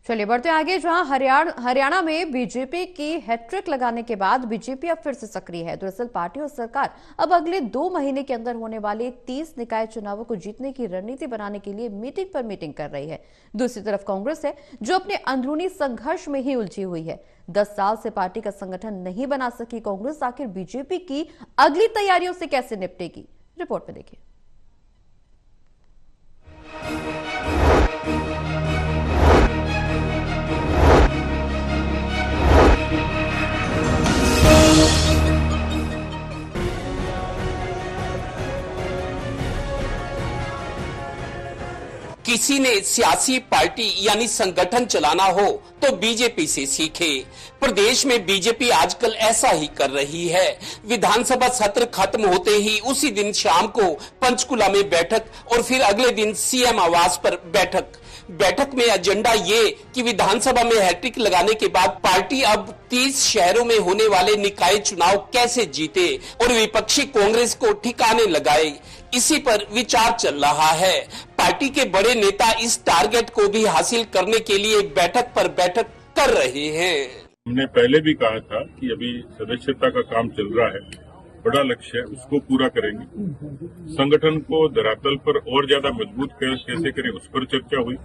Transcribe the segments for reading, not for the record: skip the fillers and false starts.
चलिए बढ़ते आगे, जहां हरियाणा में बीजेपी की हैट्रिक लगाने के बाद बीजेपी अब फिर से सक्रिय है। दरअसल पार्टी और सरकार अब अगले 2 महीने के अंदर होने वाले 30 निकाय चुनावों को जीतने की रणनीति बनाने के लिए मीटिंग पर मीटिंग कर रही है। दूसरी तरफ कांग्रेस है जो अपने अंदरूनी संघर्ष में ही उलझी हुई है। 10 साल से पार्टी का संगठन नहीं बना सकी कांग्रेस आखिर बीजेपी की अगली तैयारियों से कैसे निपटेगी, रिपोर्ट में देखिए। किसी ने सियासी पार्टी यानी संगठन चलाना हो तो बीजेपी से सीखे। प्रदेश में बीजेपी आजकल ऐसा ही कर रही है। विधानसभा सत्र खत्म होते ही उसी दिन शाम को पंचकुला में बैठक और फिर अगले दिन सीएम आवास पर बैठक में एजेंडा ये कि विधानसभा में हैट्रिक लगाने के बाद पार्टी अब 30 शहरों में होने वाले निकाय चुनाव कैसे जीते और विपक्षी कांग्रेस को ठिकाने लगाए, इसी पर विचार चल रहा है। पार्टी के बड़े नेता इस टारगेट को भी हासिल करने के लिए बैठक पर बैठक कर रहे हैं। हमने पहले भी कहा था कि अभी सदस्यता का काम चल रहा है, बड़ा लक्ष्य है, उसको पूरा करेंगे। संगठन को धरातल पर और ज्यादा मजबूत कैसे करें, उस पर चर्चा हुई।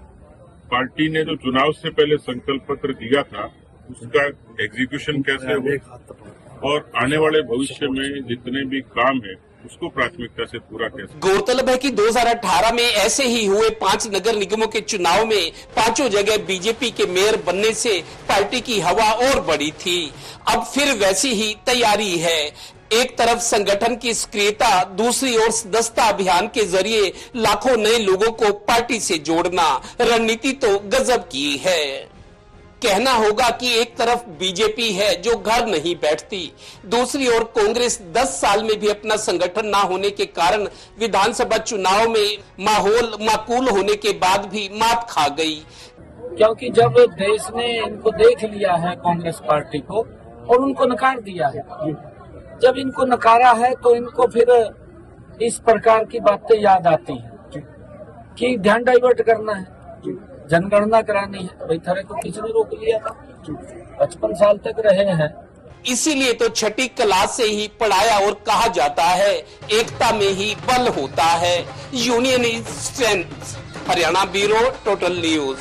पार्टी ने जो चुनाव से पहले संकल्प पत्र दिया था उसका एग्जीक्यूशन कैसे हो और आने वाले भविष्य में जितने भी काम है उसको प्राथमिकता से पूरा कैसे। गौरतलब है कि 2018 में ऐसे ही हुए 5 नगर निगमों के चुनाव में 5 जगह बीजेपी के मेयर बनने से पार्टी की हवा और बढ़ी थी। अब फिर वैसी ही तैयारी है। एक तरफ संगठन की सक्रियता, दूसरी ओर सदस्यता अभियान के जरिए लाखों नए लोगों को पार्टी से जोड़ना। रणनीति तो गजब की है। कहना होगा कि एक तरफ बीजेपी है जो घर नहीं बैठती, दूसरी ओर कांग्रेस 10 साल में भी अपना संगठन ना होने के कारण विधानसभा चुनाव में माहौल माकूल होने के बाद भी मात खा गई। क्योंकि जब देश ने इनको देख लिया है कांग्रेस पार्टी को और उनको नकार दिया है, जब इनको नकारा है तो इनको फिर इस प्रकार की बातें याद आती हैं कि ध्यान डाइवर्ट करना है, जनगणना करानी है। भाई थारे को किसने रोक लिया था, 55 साल तक रहे हैं। इसीलिए तो छठी क्लास से ही पढ़ाया और कहा जाता है एकता में ही बल होता है, union is strength. Haryana bureau, total news.